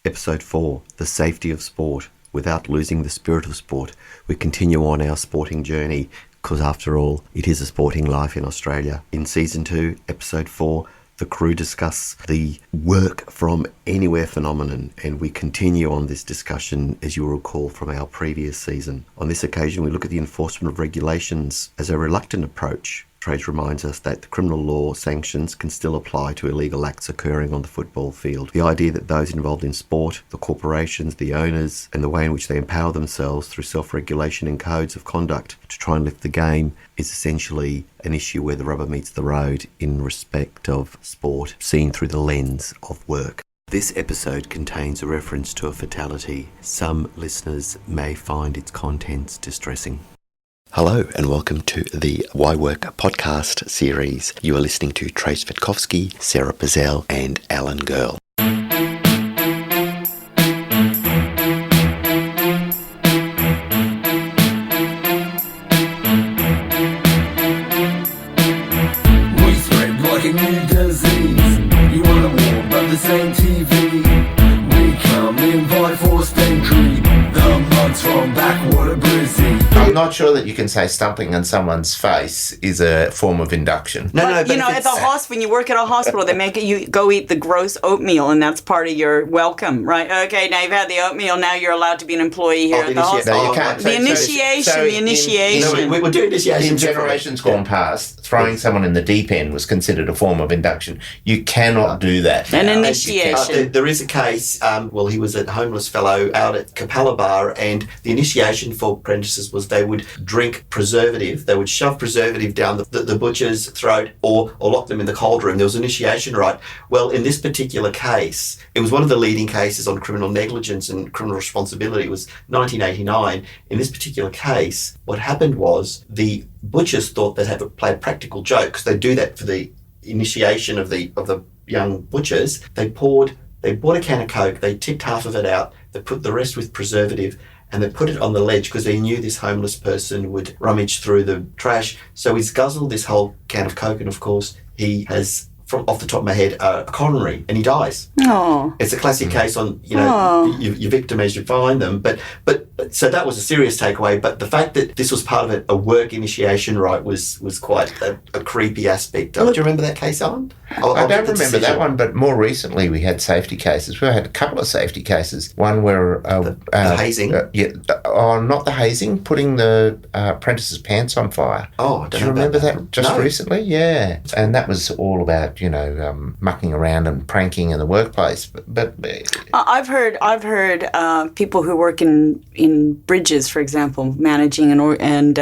Episode 4, The Safety of Sport. Without losing the spirit of sport, we continue on our sporting journey because, after all, it is a sporting life in Australia. In Season 2, Episode 4, the crew discuss the work from anywhere phenomenon, and we continue on this discussion, as you will recall, from our previous season. On this occasion, we look at the enforcement of regulations as a reluctant approach. Trajce reminds us that the criminal law sanctions can still apply to illegal acts occurring on the football field. The idea that those involved in sport, the corporations, the owners, and the way in which they empower themselves through self-regulation and codes of conduct to try and lift the game is essentially an issue where the rubber meets the road in respect of sport, seen through the lens of work. This episode contains a reference to a fatality. Some listeners may find its contents distressing. Hello and welcome to the Why Work podcast series. You are listening to Trajce Vetkovsky, Sarah Bazell and Alan Girl. We spread like a new disease. You wanna war but the same TV. We come invite forced entry. The mugs from backwater Brizzy. I'm not sure that you can say stumping on someone's face is a form of induction. But you know, at the hospital, when you work at a hospital, they make you go eat the gross oatmeal, and that's part of your welcome, right? Okay, now you've had the oatmeal, now you're allowed to be an employee here at the hospital. No, you can't. The initiation. We will do initiation. In generations gone past, throwing someone in the deep end was considered a form of induction. You cannot do that. An initiation. There is a case, he was a homeless fellow out at Capella Bar, and the initiation for apprentices was they would drink preservative. They would shove preservative down the butcher's throat or lock them in the cold room. There was an initiation right. Well, in this particular case, it was one of the leading cases on criminal negligence and criminal responsibility. It was 1989. In this particular case, what happened was the butchers thought they'd have to play a practical joke, because they do that for the initiation of the young butchers. They bought a can of Coke, they tipped half of it out, they put the rest with preservative, and they put it on the ledge because they knew this homeless person would rummage through the trash. So he's guzzled this whole can of Coke, and of course he has, from off the top of my head, a coronary, and he dies. Oh. It's a classic case on, your victim as you find them. But so that was a serious takeaway. But the fact that this was part of a work initiation right was quite a creepy aspect. Do you remember that case, Alan? I don't remember that one, but more recently we had safety cases. We had a couple of safety cases. One where... the hazing? Not the hazing, putting the apprentice's pants on fire. Oh, I don't know. Do you remember that No. recently? Yeah. And that was all about, mucking around and pranking in the workplace. But I've heard people who work in bridges, for example, managing and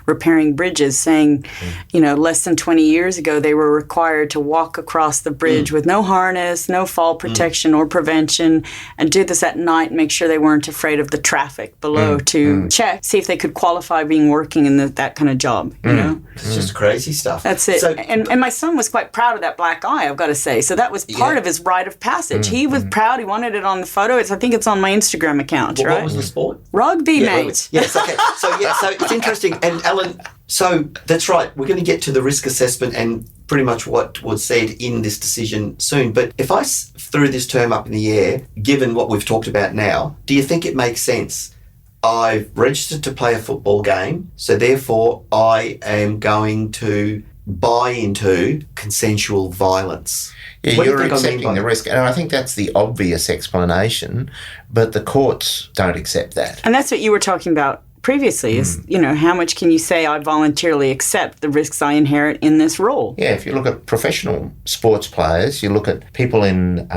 repairing bridges, saying, less than 20 years ago they were required to walk across the bridge with no harness, no fall protection or prevention, and do this at night and make sure they weren't afraid of the traffic below to see if they could qualify working in that kind of job. It's just crazy stuff. That's it. So, and my son was quite proud of that black eye, I've got to say. So that was part of his rite of passage. He was proud. He wanted it on the photo. I think it's on my Instagram account, right? What was the sport? Rugby, mate. Yes, okay. So it's interesting. And Alan, so that's right. We're going to get to the risk assessment and pretty much what was said in this decision soon. But if I threw this term up in the air, given what we've talked about now, do you think it makes sense? I've registered to play a football game, so therefore I am going to buy into consensual violence. Yeah, you're accepting the risk. And I think that's the obvious explanation, but the courts don't accept that. And that's what you were talking about previously is, how much can you say I voluntarily accept the risks I inherit in this role? Yeah, if you look at professional sports players, you look at people in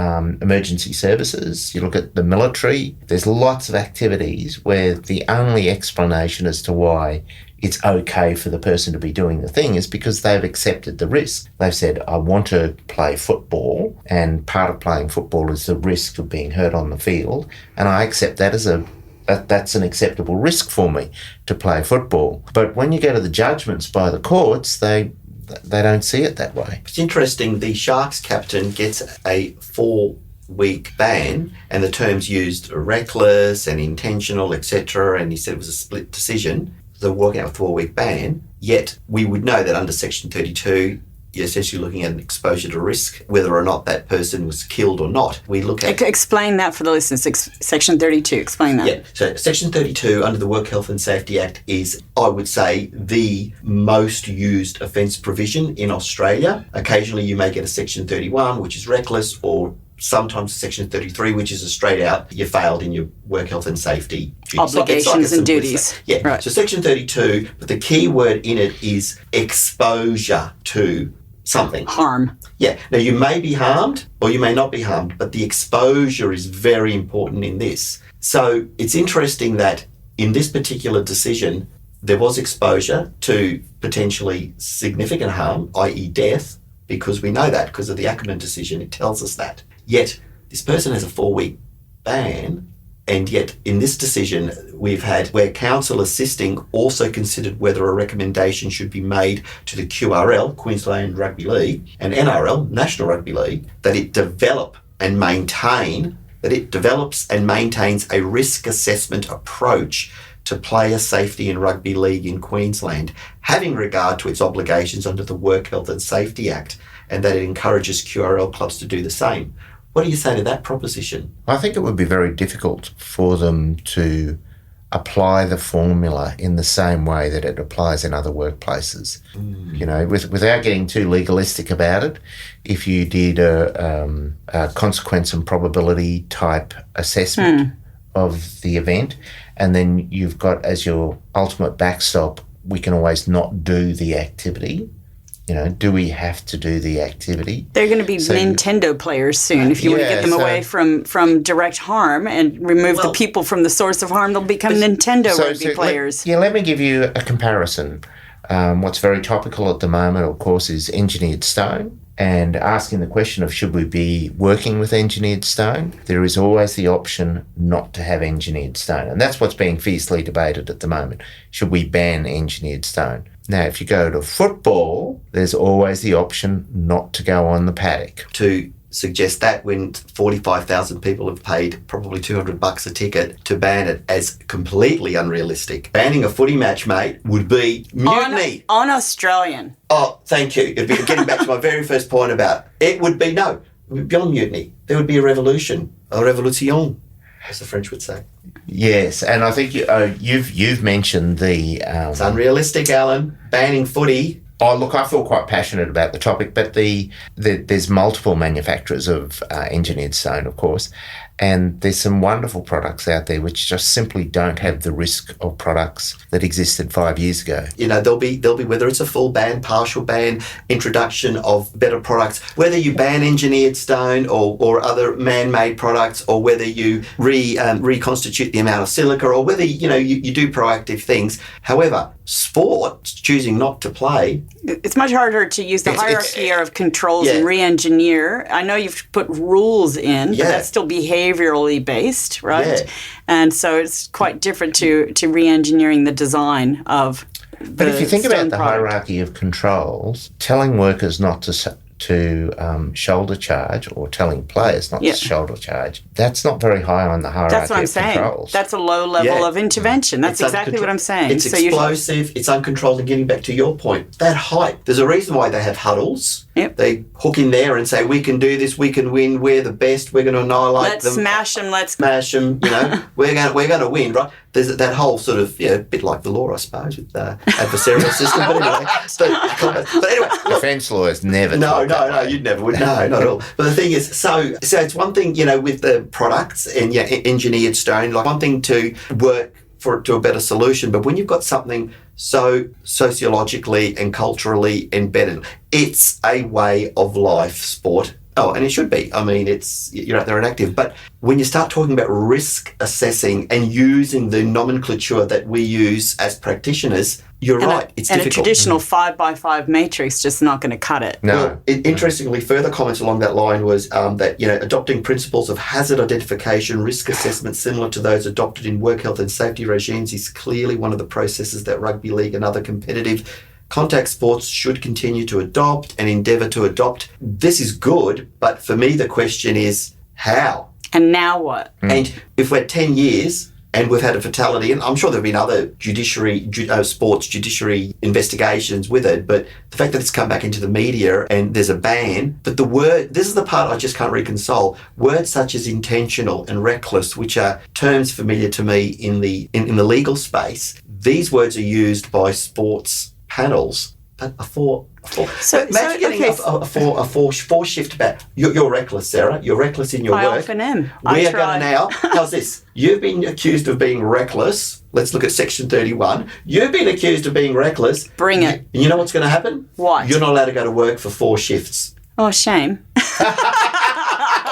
emergency services, you look at the military, there's lots of activities where the only explanation as to why it's okay for the person to be doing the thing is because they've accepted the risk. They've said, I want to play football, and part of playing football is the risk of being hurt on the field, and I accept that as that's an acceptable risk for me to play football. But when you go to the judgments by the courts, they don't see it that way. It's interesting, the Sharks captain gets a 4-week ban, and the terms used are reckless and intentional, etc., and he said it was a split decision. They're working out a 4-week ban, yet we would know that under Section 32, you're essentially looking at an exposure to risk, whether or not that person was killed or not. We look at... Explain that for the listeners. Section 32, explain that. Yeah, so Section 32 under the Work Health and Safety Act is, I would say, the most used offence provision in Australia. Occasionally you may get a Section 31, which is reckless, or sometimes Section 33, which is a straight out, you failed in your work health and safety duties. Obligations and duties. Yeah, right. So Section 32, but the key word in it is exposure to something. Harm. Yeah. Now, you may be harmed or you may not be harmed, but the exposure is very important in this. So it's interesting that in this particular decision, there was exposure to potentially significant harm, i.e. death, because we know that because of the Ackerman decision, it tells us that. Yet this person has a 4-week ban, and yet in this decision we've had where counsel assisting also considered whether a recommendation should be made to the QRL, Queensland Rugby League, and NRL, National Rugby League, that it develops and maintains a risk assessment approach to player safety in rugby league in Queensland, having regard to its obligations under the Work Health and Safety Act, and that it encourages QRL clubs to do the same. What do you say to that proposition? I think it would be very difficult for them to apply the formula in the same way that it applies in other workplaces. You know, without getting too legalistic about it, if you did a consequence and probability type assessment of the event, and then you've got as your ultimate backstop, we can always not do the activity. You know, do we have to do the activity? They're going to be Nintendo players soon. If you want to get them away from direct harm and remove the people from the source of harm, they'll become Nintendo rugby players. Let me give you a comparison. What's very topical at the moment, of course, is engineered stone. And asking the question of should we be working with engineered stone, there is always the option not to have engineered stone. And that's what's being fiercely debated at the moment. Should we ban engineered stone? Now, if you go to football, there's always the option not to go on the paddock. To suggest that when 45,000 people have paid probably $200 a ticket to ban it as completely unrealistic. Banning a footy match, mate, would be mutiny. On Australian. Oh, thank you. It'd be getting back to my very first point about it would be beyond mutiny. There would be a revolution, a révolution, as the French would say. Yes, and I think you've mentioned the... it's unrealistic, Alan. Banning footy. Oh, look, I feel quite passionate about the topic, but there's multiple manufacturers of engineered stone, of course, and there's some wonderful products out there which just simply don't have the risk of products that existed 5 years ago. You know, there'll be whether it's a full ban, partial ban, introduction of better products, whether you ban engineered stone or other man-made products, or whether you reconstitute the amount of silica, or whether you do proactive things. However, sport choosing not to play, it's much harder to use the hierarchy of controls and re-engineer. I know you've put rules in, but that's still behaviorally based, right? Yeah. And so it's quite different to re-engineering the design of the But if you think about the product. hierarchy of controls, telling workers not to shoulder charge, or telling players not to shoulder charge, that's not very high on the hierarchy That's what I'm of saying. controls. That's a low level of intervention. That's exactly what I'm saying. It's explosive, it's uncontrolled, and getting back to your point, that height, there's a reason why they have huddles. Yep. They hook in there and say, we can do this, we can win, we're the best, we're going to annihilate them. Let's smash them, we're going to win, right? There's that whole sort of, a bit like the law, I suppose, with the adversarial system. But anyway. Defence lawyers never No, you never would. No, not at all. But the thing is, so it's one thing, with the products and engineered stone, like one thing to work to a better solution, but when you've got something so sociologically and culturally embedded, it's a way of life, sport. Oh, and it should be. I mean, it's, you're out there and active. But when you start talking about risk assessing and using the nomenclature that we use as practitioners, you're right. It's difficult. And a traditional 5x5 matrix just not going to cut it. No. Well, interestingly, further comments along that line was that, adopting principles of hazard identification, risk assessment similar to those adopted in work health and safety regimes is clearly one of the processes that rugby league and other competitive contact sports should continue to adopt and endeavour to adopt. This is good, but for me the question is how? And now what? And if we're 10 years and we've had a fatality, and I'm sure there have been other sports judiciary investigations with it, but the fact that it's come back into the media and there's a ban, but this is the part I just can't reconcile, words such as intentional and reckless, which are terms familiar to me in the legal space, these words are used by sports panels, but imagine getting a four shift back. You're reckless, Sarah. You're reckless in your work. I often am. We are going to now. How's this? You've been accused of being reckless. Let's look at Section 31. You've been accused of being reckless. Bring it. You know what's going to happen? What? You're not allowed to go to work for 4 shifts. Oh, shame.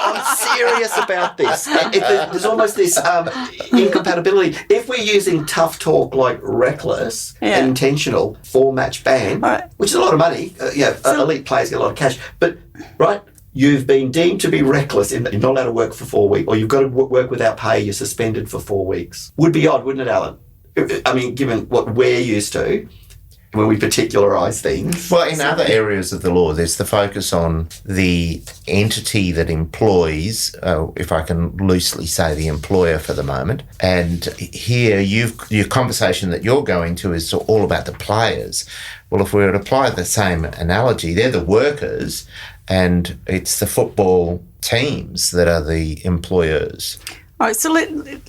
I'm serious about this. There's almost this incompatibility. If we're using tough talk like reckless and intentional, 4-match ban, which is a lot of money, elite players get a lot of cash, but, right, you've been deemed to be reckless in that you're not allowed to work for 4 weeks, or you've got to work without pay, you're suspended for 4 weeks. Would be odd, wouldn't it, Alan? I mean, given what we're used to, when we particularise things. Well, in other areas of the law, there's the focus on the entity that employs, if I can loosely say the employer for the moment. And here, your conversation that you're going to is all about the players. Well, if we were to apply the same analogy, they're the workers and it's the football teams that are the employers. All right, so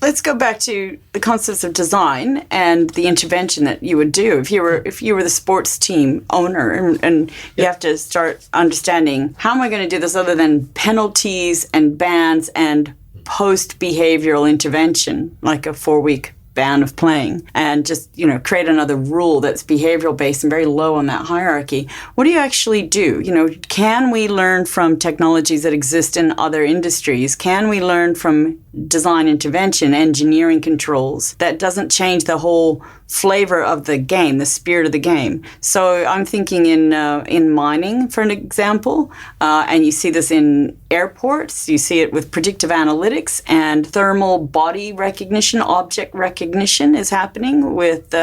let's go back to the concepts of design and the intervention that you would do if you were the sports team owner, and you have to start understanding, how am I going to do this other than penalties and bans and post-behavioral intervention, like a 4-week ban of playing, and just, create another rule that's behavioral based and very low on that hierarchy. What do you actually do? Can we learn from technologies that exist in other industries? Can we learn from design intervention, engineering controls? That doesn't change the whole flavor of the game, the spirit of the game. So I'm thinking in mining, for an example, and you see this in airports. You see it with predictive analytics and thermal body recognition, object recognition is happening with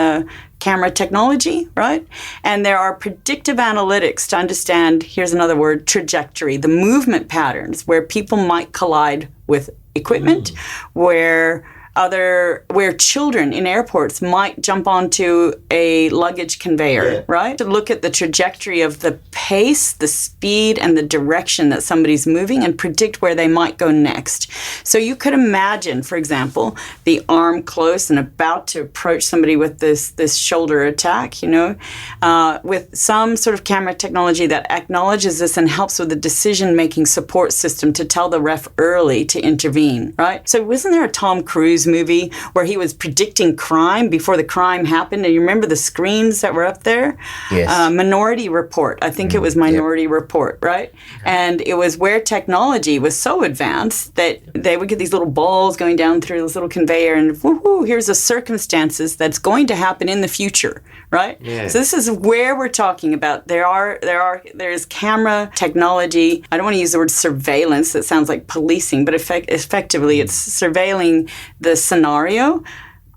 camera technology, right? And there are predictive analytics to understand, here's another word, trajectory, the movement patterns where people might collide with equipment, where children in airports might jump onto a luggage conveyor, right? To look at the trajectory of the pace, the speed, and the direction that somebody's moving and predict where they might go next. So you could imagine, for example, the arm close and about to approach somebody with this shoulder attack, with some sort of camera technology that acknowledges this and helps with the decision-making support system to tell the ref early to intervene, right? So wasn't there a Tom Cruise movie where he was predicting crime before the crime happened? And you remember the screens that were up there? Yes. Minority Report. I think it was Minority Report, right? And it was where technology was so advanced that they would get these little balls going down through this little conveyor, and woohoo, here's the circumstances that's going to happen in the future, right? Yeah. So this is where we're talking about. There's camera technology. I don't want to use the word surveillance. That sounds like policing, but effectively it's surveilling the scenario,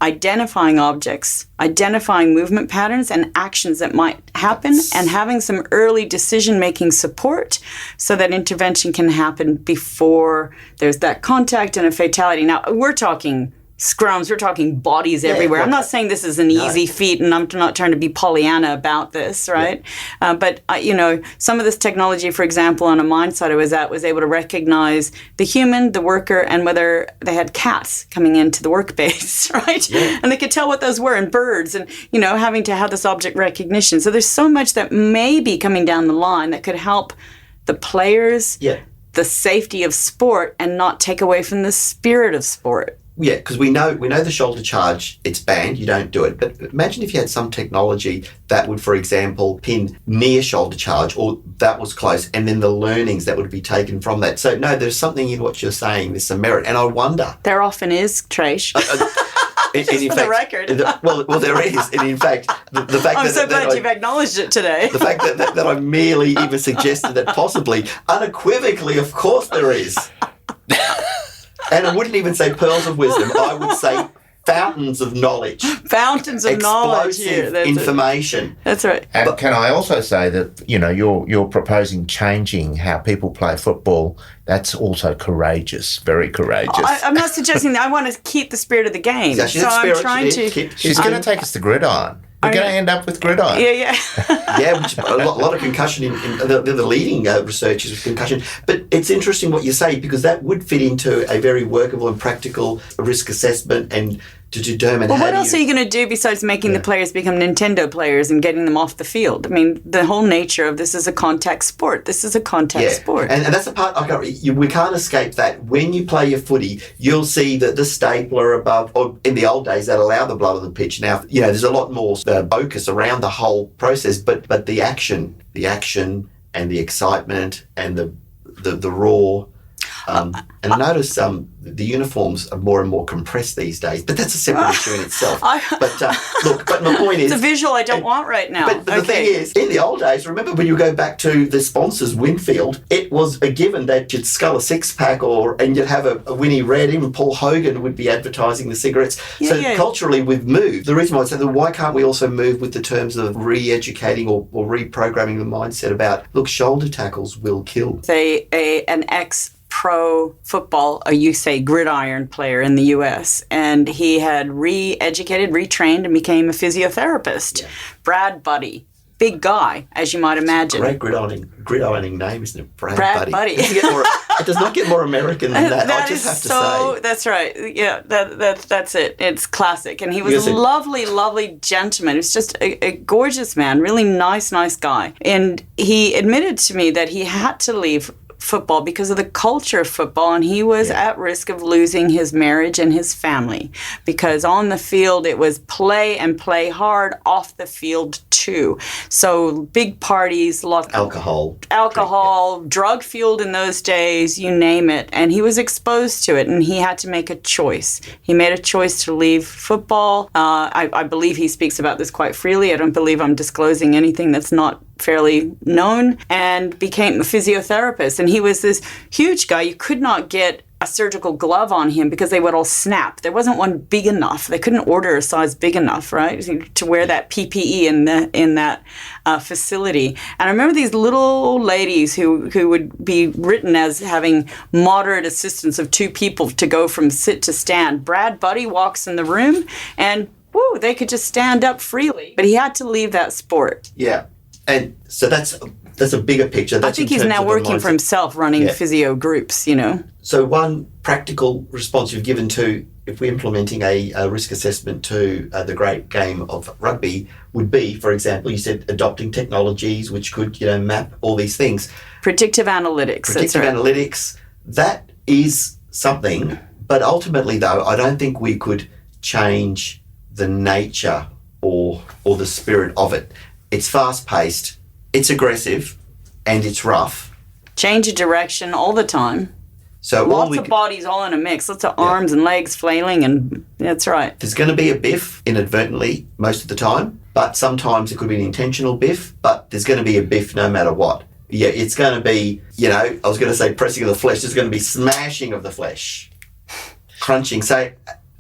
identifying objects, identifying movement patterns and actions that might happen, and having some early decision-making support so that intervention can happen before there's that contact and a fatality. Now, we're talking scrums, we're talking bodies everywhere. I'm not saying this is an easy feat, and I'm not trying to be Pollyanna about this, right? But some of this technology, for example, on a mine site I was at, was able to recognize the human, the worker, and whether they had cats coming into the work base, right? Yeah. And they could tell what those were, and birds, and, having to have this object recognition. So there's so much that may be coming down the line that could help the players, the safety of sport, and not take away from the spirit of sport. Yeah, because we know the shoulder charge, it's banned, you don't do it. But imagine if you had some technology that would, for example, pin near shoulder charge, or that was close, and then the learnings that would be taken from that. So, no, there's something in what you're saying, there's some merit. And I wonder... There often is, Trajce. The record. Well, there is. And in fact, the fact I'm so glad you've acknowledged it today. The fact that I merely even suggested that possibly, unequivocally, of course there is. And I wouldn't even say pearls of wisdom. I would say fountains of knowledge. Fountains of knowledge here. Explosive That's information. That's right. And can I also say that, you're proposing changing how people play football. That's also courageous, very courageous. I'm not suggesting that. I want to keep the spirit of the game. Exactly. So That I'm spirit trying she did to. keep- She's going to take us to gridiron. We're going to end up with gridiron. Yeah. Yeah, which a lot of concussion in the leading researchers with concussion. But it's interesting what you say, because that would fit into a very workable and practical risk assessment and to determine Well, how what else are you going to do besides making the players become Nintendo players and getting them off the field? I mean, the whole nature of this is a contact sport. This is a contact sport. And that's the part we can't escape that. When you play your footy, you'll see that the stapler above, or in the old days, that allow the blood on the pitch. Now, there's a lot more focus around the whole process, but the action and the excitement and the raw. And I notice the uniforms are more and more compressed these days, but that's a separate issue in itself. But my point is... It's a visual I don't want right now. But the thing is, in the old days, remember when you go back to the sponsors, Winfield, it was a given that you'd scull a six-pack and you'd have a Winnie Red. Even Paul Hogan would be advertising the cigarettes. Culturally, we've moved. The reason why I say that, why can't we also move with the terms of re-educating or reprogramming the mindset about, look, shoulder tackles will kill. An ex-pro football, you say gridiron player in the U.S., and he had re-educated, retrained, and became a physiotherapist. Yeah. Brad Buddy. Big guy, as you might imagine. Great gridironing name, isn't it? Brad Buddy. It does not get more American than that. I just have to say. That's right. Yeah, that's it. It's classic. And he was a lovely, lovely gentleman. He was just a gorgeous man, really nice guy. And he admitted to me that he had to leave football because of the culture of football, and he was at risk of losing his marriage and his family, because on the field it was play and play hard, off the field too. So big parties, alcohol, drug fueled in those days, you name it, and he was exposed to it, and he had to make a choice. He made a choice to leave football. I believe he speaks about this quite freely. I don't believe I'm disclosing anything that's not fairly known, and became a physiotherapist. And he was this huge guy. You could not get a surgical glove on him because they would all snap. There wasn't one big enough. They couldn't order a size big enough, right, to wear that PPE in that facility. And I remember these little old ladies who would be written as having moderate assistance of two people to go from sit to stand. Brad Buddy walks in the room and, woo, they could just stand up freely. But he had to leave that sport. Yeah. And so that's a bigger picture. I think he's now working for himself, running physio groups, So one practical response you've given to, if we're implementing a risk assessment to the great game of rugby, would be, for example, you said adopting technologies which could, map all these things. Predictive analytics. Analytics, that is something. But ultimately, though, I don't think we could change the nature or the spirit of it. It's fast-paced, it's aggressive, and it's rough. Change of direction all the time. So lots of bodies all in a mix, lots of arms and legs flailing, and that's right. There's going to be a biff inadvertently most of the time, but sometimes it could be an intentional biff, but there's going to be a biff no matter what. Yeah, it's going to be, I was going to say pressing of the flesh, there's going to be smashing of the flesh, crunching. So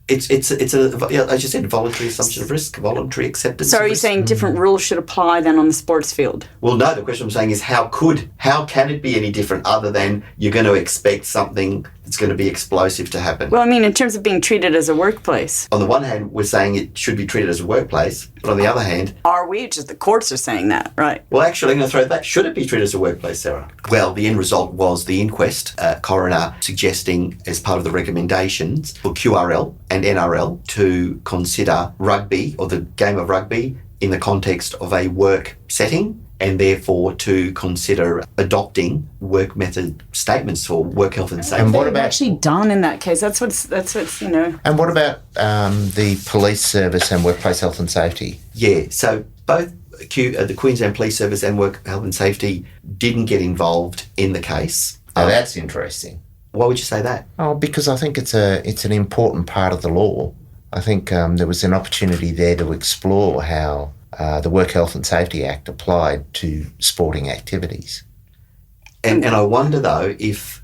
it's as you said, voluntary assumption of risk, voluntary acceptance. So are you saying different rules should apply then on the sports field? Well, no. The question I'm saying is how can it be any different other than you're going to expect something that's going to be explosive to happen? Well, I mean, in terms of being treated as a workplace. On the one hand, we're saying it should be treated as a workplace, but on the other hand... Are we? Just the courts are saying that, right? Well, actually, I'm going to throw it back. Should it be treated as a workplace, Sarah? Well, the end result was the inquest, coroner suggesting as part of the recommendations for QRL and NRL to consider rugby, or the game of rugby, in the context of a work setting, and therefore to consider adopting work method statements for work health and safety. And what about actually done in that case? That's what's And what about the police service and workplace health and safety? Yeah, so both the Queensland Police Service and Work Health and Safety didn't get involved in the case. Now that's interesting. Why would you say that? Oh, because I think it's an important part of the law. I think there was an opportunity there to explore how the Work Health and Safety Act applied to sporting activities. And I wonder, though, if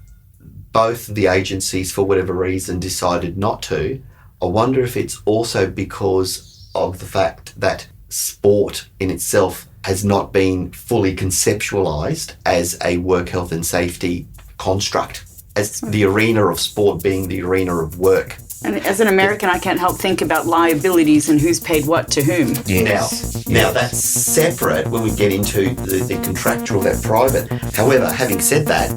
both the agencies, for whatever reason, decided not to, I wonder if it's also because of the fact that sport in itself has not been fully conceptualised as a work health and safety construct, as the arena of sport being the arena of work. And as an American, I can't help think about liabilities and who's paid what to whom. Yes. Now that's separate when we get into the contractual, that private. However, having said that,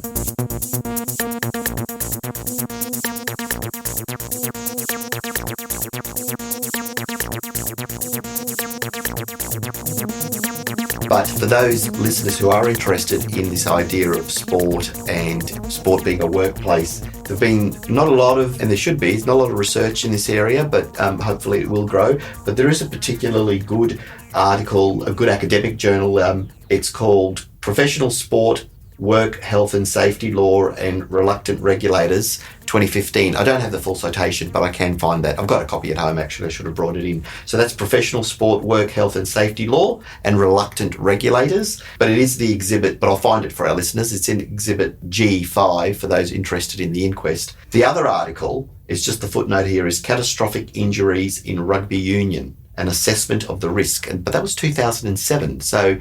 but for those listeners who are interested in this idea of sport and sport being a workplace, there've been not a lot of, and there should be, not a lot of research in this area, but hopefully it will grow. But there is a particularly good article, a good academic journal. It's called Professional Sport, Work, Health and Safety Law and Reluctant Regulators, 2015. I don't have the full citation, but I can find that. I've got a copy at home, actually. I should have brought it in. So that's Professional Sport, Work, Health and Safety Law and Reluctant Regulators. But it is the exhibit, but I'll find it for our listeners. It's in Exhibit G5 for those interested in the inquest. The other article is just the footnote here is Catastrophic Injuries in Rugby Union, an assessment of the risk. But that was 2007. So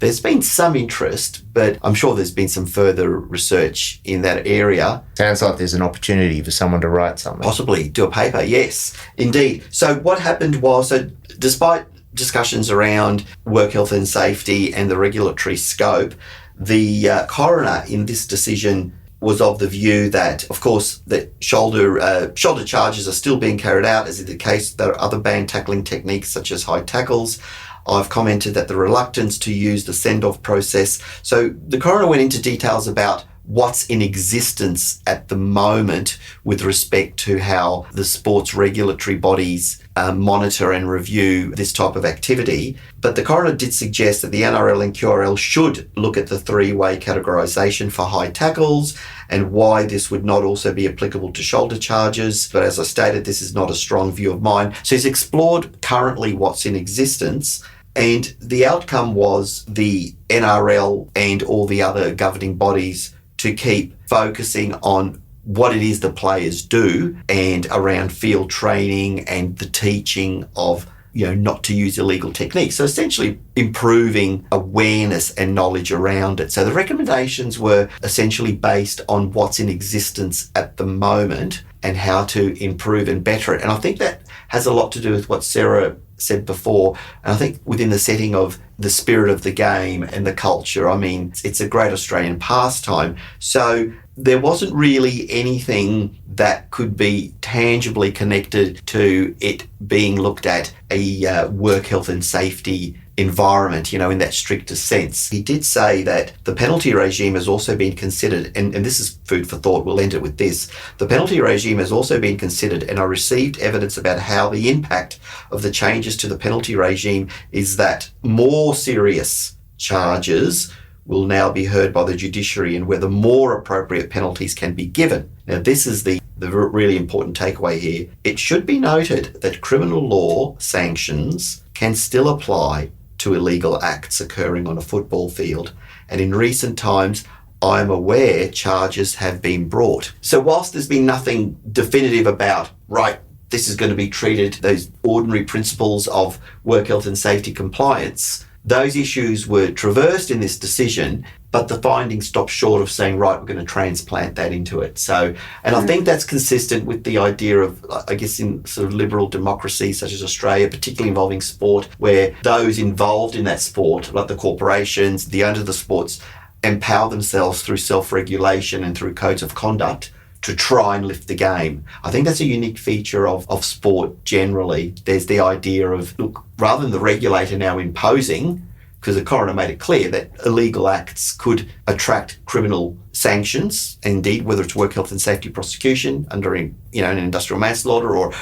there's been some interest, but I'm sure there's been some further research in that area. Sounds like there's an opportunity for someone to write something. Possibly do a paper, yes, indeed. So what happened was, despite discussions around work health and safety and the regulatory scope, the coroner in this decision was of the view that, of course, that shoulder charges are still being carried out, as in the case there are other band tackling techniques such as high tackles. I've commented that the reluctance to use the send-off process. So the coroner went into details about what's in existence at the moment with respect to how the sports regulatory bodies monitor and review this type of activity. But the coroner did suggest that the NRL and QRL should look at the three-way categorisation for high tackles and why this would not also be applicable to shoulder charges. But as I stated, this is not a strong view of mine. So he's explored currently what's in existence, and the outcome was the NRL and all the other governing bodies to keep focusing on what it is the players do and around field training and the teaching of, not to use illegal techniques. So essentially improving awareness and knowledge around it. So the recommendations were essentially based on what's in existence at the moment and how to improve and better it. And I think that has a lot to do with what Sarah said before. And I think within the setting of the spirit of the game and the culture, I mean, it's a great Australian pastime. So there wasn't really anything that could be tangibly connected to it being looked at a work health and safety environment, in that strictest sense. He did say that the penalty regime has also been considered, and this is food for thought, we'll end it with this. The penalty regime has also been considered, and I received evidence about how the impact of the changes to the penalty regime is that more serious charges will now be heard by the judiciary and whether more appropriate penalties can be given. Now, this is the really important takeaway here. It should be noted that criminal law sanctions can still apply to illegal acts occurring on a football field. And in recent times, I'm aware charges have been brought. So whilst there's been nothing definitive about, right, this is going to be treated, those ordinary principles of work health and safety compliance, those issues were traversed in this decision, but the findings stopped short of saying, right, we're going to transplant that into it. So, and I think that's consistent with the idea of, I guess, in sort of liberal democracies such as Australia, particularly involving sport, where those involved in that sport, like the corporations, the owners of the sports, empower themselves through self-regulation and through codes of conduct to try and lift the game. I think that's a unique feature of sport generally. There's the idea of, look, rather than the regulator now imposing, because the coroner made it clear that illegal acts could attract criminal sanctions, indeed, whether it's work health and safety prosecution under an industrial manslaughter or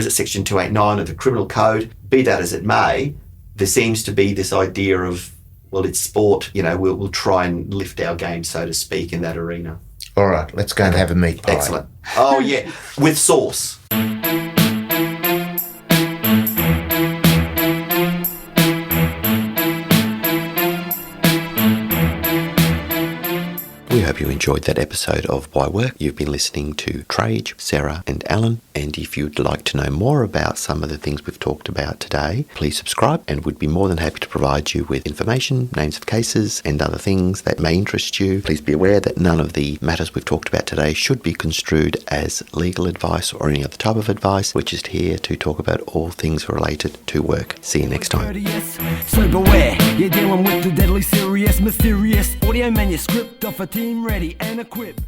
Section 289 of the Criminal Code, be that as it may, there seems to be this idea of, well, it's sport, we'll try and lift our game, so to speak, in that arena. All right, let's go and have a meat pie. Excellent. Oh, yeah, with sauce. We hope you enjoyed enjoyed that episode of Why Work, you've been listening to Trajce, Sarah and Alan, and if you'd like to know more about some of the things we've talked about today, please subscribe and we'd be more than happy to provide you with information, names of cases and other things that may interest you. Please be aware that none of the matters we've talked about today should be construed as legal advice or any other type of advice. We're just here to talk about all things related to work. See you next time. So beware, you're dealing with the deadly serious, mysterious audio manuscript of a team ready and equipped.